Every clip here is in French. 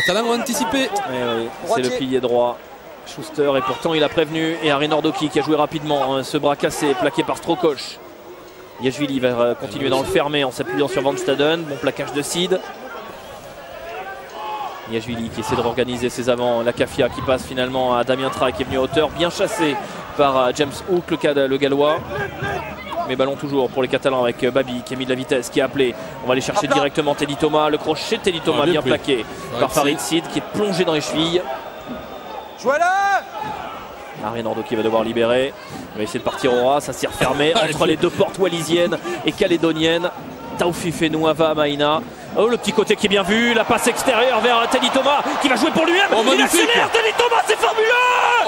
Catalans ont anticipé. Oui, c'est le pilier droit. Schuster, et pourtant il a prévenu. Et Harry Nordoki qui a joué rapidement. Ce bras cassé, plaqué par Strokosch. Yashvili va continuer dans le fermé en s'appuyant sur Van Staden. Bon plaquage de Sid. Yashvili qui essaie de réorganiser ses avants. La Cafia qui passe finalement à Damien Traille qui est venu à hauteur. Bien chassé par James Hook, le Gallois. Mais ballon toujours pour les Catalans avec Babi qui a mis de la vitesse, qui a appelé. On va aller chercher directement Teddy Thomas. Le crochet de Teddy Thomas bien plaqué par Farid Sid qui est plongé dans les chevilles. Harry Nordoki va devoir libérer. Il va essayer de partir au ras. Ça s'est refermé entre les deux portes wallisiennes et calédoniennes. Taoufif et Nouava Maïna. Oh, le petit côté qui est bien vu. La passe extérieure vers Teddy Thomas qui va jouer pour lui-même. Il accélère Teddy Thomas, c'est fabuleux.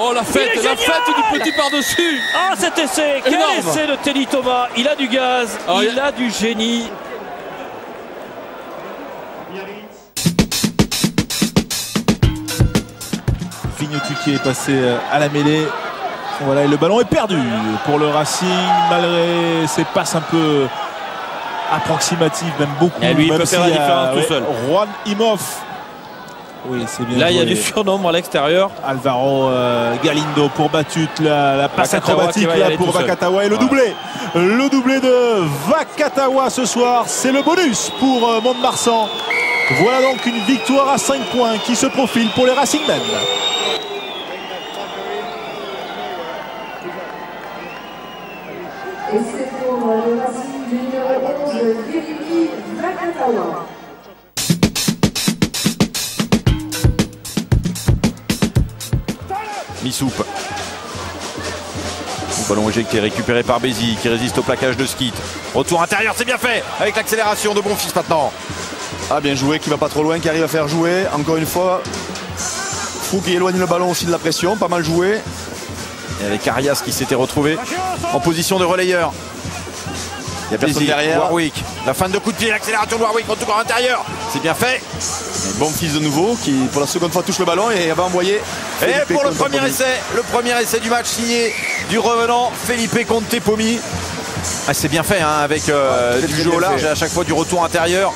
Oh, la fête du petit par-dessus. Ah, cet essai. Quel essai de Teddy Thomas. Il a du gaz, il a du génie. Vignetti qui est passé à la mêlée. Voilà, et le ballon est perdu pour le Racing malgré ses passes un peu approximatives, même beaucoup. Et lui, il peut faire la différence tout seul. Juan Imhoff. Oui, c'est bien. Là, il y a du surnombre à l'extérieur. Alvaro Galindo pour Batut, la passe acrobatique là pour Vakatawa et le doublé. Le doublé de Vakatawa ce soir, c'est le bonus pour Mont-de-Marsan. Voilà donc une victoire à 5 points qui se profile pour les Racingmen. Et c'est pour le Racing du numéro 11, Virimi Vakatawa. Missoup. Ballon éjecté, récupéré par Bézi qui résiste au plaquage de Skit. Retour intérieur, c'est bien fait avec l'accélération de Bonfils maintenant. Ah, bien joué, qui va pas trop loin, qui arrive à faire jouer. Encore une fois, Fou qui éloigne le ballon aussi de la pression, pas mal joué. Et avec Arias qui s'était retrouvé en position de relayeur. Il y a personne derrière. Warwick, la fin de coup de pied, l'accélération de Warwick, retour à l'intérieur. C'est bien fait. Bonfils de nouveau qui pour la seconde fois touche le ballon et va envoyer. Et pour le premier essai du match signé du revenant Felipe Conte Pomi. Ah, c'est bien fait hein, avec du jeu au large et à chaque fois du retour intérieur.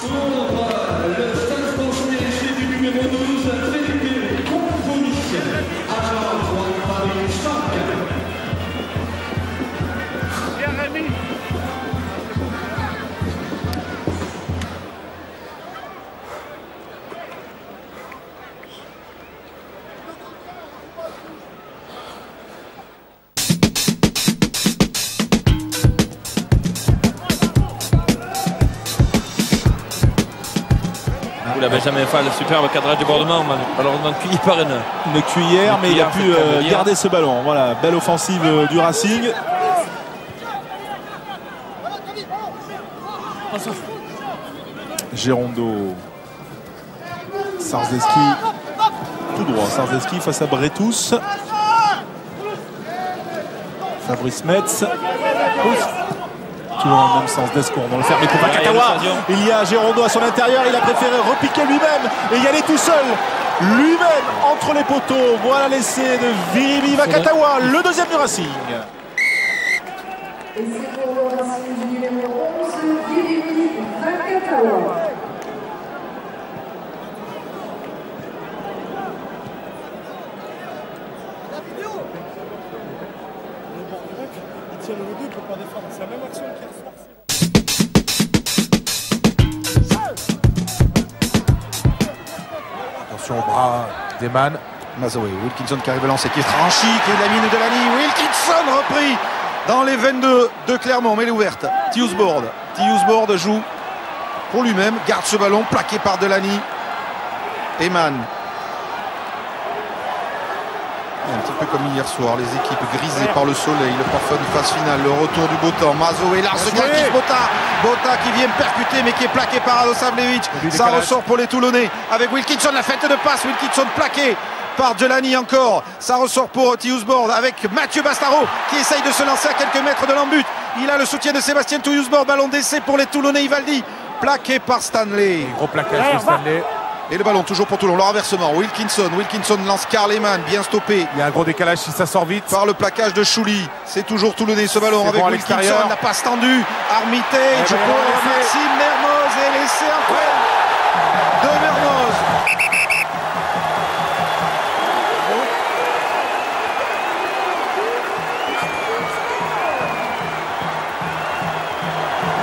Il avait jamais fait le superbe cadrage de bordement, malheureusement cueilli par une cuillère, mais il a pu garder ce ballon. Voilà, belle offensive du Racing. Gerondo, Sarzeski, tout droit. Sarzeski face à Bretous. Fabrice Metz. Toujours dans le même sens, Descon dans le fermé pour Vakatawa. Il y a Gerondo à son intérieur, il a préféré repiquer lui-même et y aller tout seul. Lui-même entre les poteaux. Voilà l'essai de Virimi Vakatawa, le deuxième du Racing. Et c'est pour le Racing du numéro 11, Virimi Vakatawa. Attention au bras d'Eman. Mazoé, Wilkinson qui arrive à lancer, qui est franchi, qui est de la mine de Lani. Wilkinson repris dans les 22 de Clermont, mais elle est ouverte. Tiusbord joue pour lui-même, garde ce ballon, plaqué par Delany. Eman. Un petit peu comme hier soir, les équipes grisées par le soleil, le parfum de phase finale, le retour du beau temps. Mazoé, Lars Kalkis, Bota qui vient percuter mais qui est plaqué par Radosavljevic. Ça ressort pour les Toulonnais avec Wilkinson, la fête de passe. Wilkinson plaqué par Delany encore. Ça ressort pour Tiusbord avec Mathieu Bastaro qui essaye de se lancer à quelques mètres de l'embut. Il a le soutien de Sébastien Tiusbord. Ballon d'essai pour les Toulonnais. Ivaldi plaqué par Stanley. Gros plaquage de Stanley. Et le ballon toujours pour Toulon, le renversement, Wilkinson lance Karl Eman, bien stoppé. Il y a un gros décalage si ça sort vite. Par le plaquage de Chouli, c'est toujours Toulonnais ce ballon avec Wilkinson, la passe tendue, Armitage pour Maxime Mermoz et l'essai incroyable de Mermoz.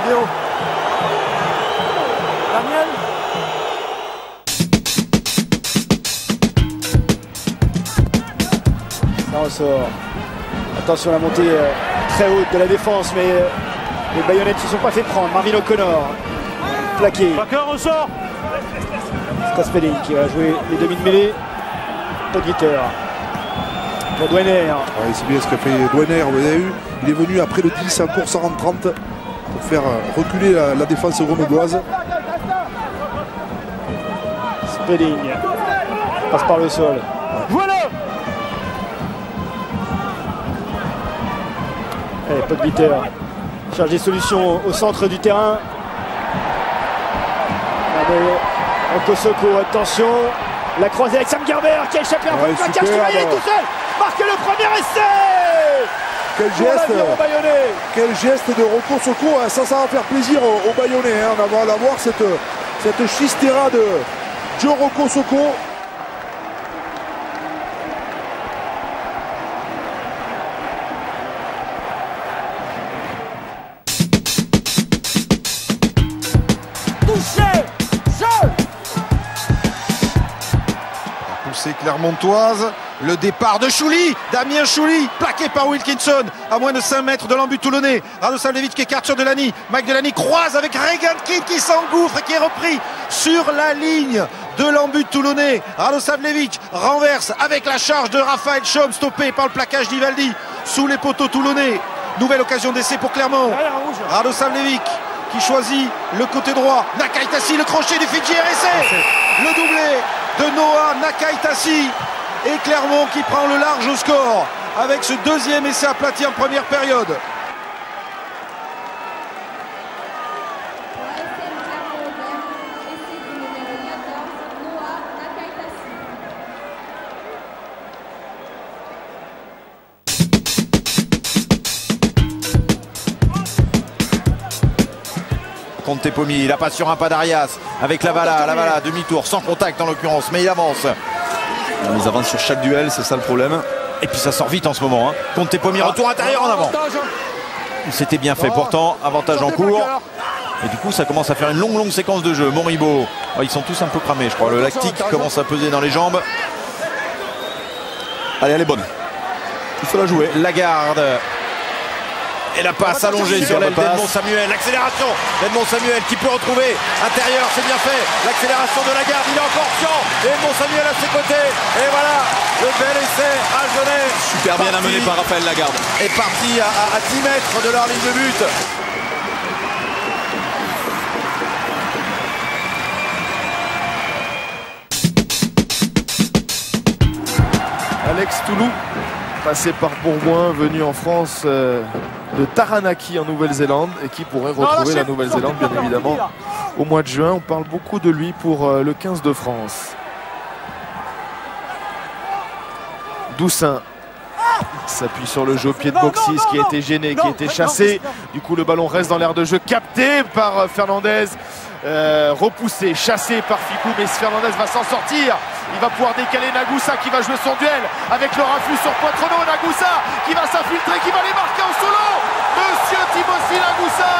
Vidéo. Daniel. Ça ressort. Attention à la montée très haute de la défense, mais les Bayonnais ne se sont pas fait prendre. Marvin O'Connor, plaqué. Ressort. Spelling qui va jouer les demi de mêlée. Podguiter. Pour Dwenner. Ouais, c'est bien ce qu'a fait Dwenner. Vous avez vu, il est venu après le 10 en course 40-30 pour faire reculer la défense grenobloise. Spelling passe par le sol. Voilà. Allez, Podguiter cherche des solutions au centre du terrain. Okosoko, attention, la croisée avec Sam Gerber qui a échappé un peu de plaquage, qui va y aller tout seul, marque le premier essai. Quel geste de Okosoko, ça va faire plaisir aux Bayonnais, hein, d'avoir cette chistera de Joe Okosoko. C'est clermontoise, le départ de Chouli, Damien Chouli, plaqué par Wilkinson, à moins de 5 mètres de l'embut toulonnais. Radosavljevic qui écarte sur Delany, Mike Delany croise avec Regan Kidd qui s'engouffre et qui est repris sur la ligne de l'embut toulonnais. Radosavljevic renverse avec la charge de Raphaël Chaume, stoppé par le plaquage d'Ivaldi sous les poteaux toulonnais. Nouvelle occasion d'essai pour Clermont. Radosavljevic qui choisit le côté droit. Nakaitasi, le crochet du Fidji RSC. Le doublé de Noah Nakaitasi. Et Clermont qui prend le large au score avec ce deuxième essai aplati en première période. Contepomi, il a pas sur un pas d'Arias avec Lavala, demi-tour, sans contact en l'occurrence, mais il avance. Ils avancent sur chaque duel, c'est ça le problème. Et puis ça sort vite en ce moment. Hein. Contepomi, retour intérieur en avant. C'était bien fait pourtant, avantage en cours. Et du coup ça commence à faire une longue séquence de jeu. Moribo, ils sont tous un peu cramés je crois. Le lactique commence à peser dans les jambes. Allez, elle est bonne. Il faut la jouer. Lagarde. Et la passe allongée sur l'aile d'Edmond Samuel. L'accélération d'Edmond Samuel qui peut retrouver intérieur, c'est bien fait. L'accélération de Lagarde, il est encore chiant. Et Edmond Samuel à ses côtés. Et voilà, le bel essai à Genève. Super bien amené par Raphaël Lagarde. Est parti à 10 mètres de leur ligne de but. Alex Toulou, passé par Bourgoin, venu en France de Taranaki en Nouvelle-Zélande et qui pourrait retrouver la Nouvelle-Zélande bien évidemment au mois de juin. On parle beaucoup de lui pour le 15 de France. Doussin s'appuie sur le jeu au pied de Boxis qui a été gêné, qui a été chassé. Du coup le ballon reste dans l'aire de jeu, capté par Fernandez. Repoussé, chassé par Ficou, mais Fernandez va s'en sortir. Il va pouvoir décaler Nagusa qui va jouer son duel avec le raffut sur Poitrenaud. Nagusa qui va s'infiltrer, qui va les marquer en solo. Monsieur Timothy Nagusa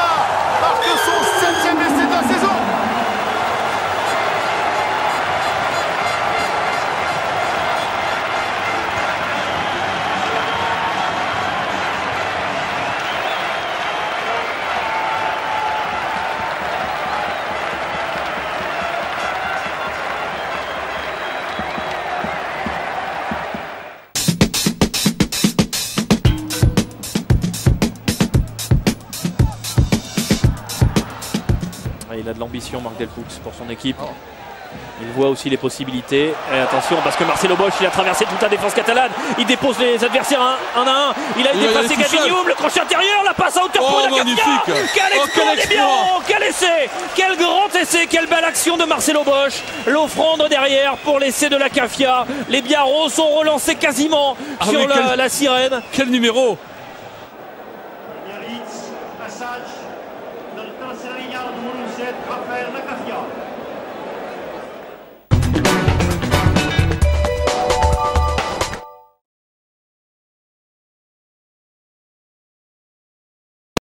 marque son 7e essai de la saison. Il a de l'ambition, Marc Delpoux, pour son équipe. Il voit aussi les possibilités. Et attention, parce que Marcelo Bosch, il a traversé toute la défense catalane. Il dépose les adversaires un à un. Il a dépassé Gavignoum, le crochet intérieur, la passe à hauteur pour la Cafia. Quel exploit des Biarros, quel essai, quel grand essai, quelle belle action de Marcelo Bosch. L'offrande derrière pour l'essai de la Cafia. Les Biarros sont relancés quasiment sur la sirène. Quel numéro! Passage del tercer lignard numero 7, Rafael Lacafia.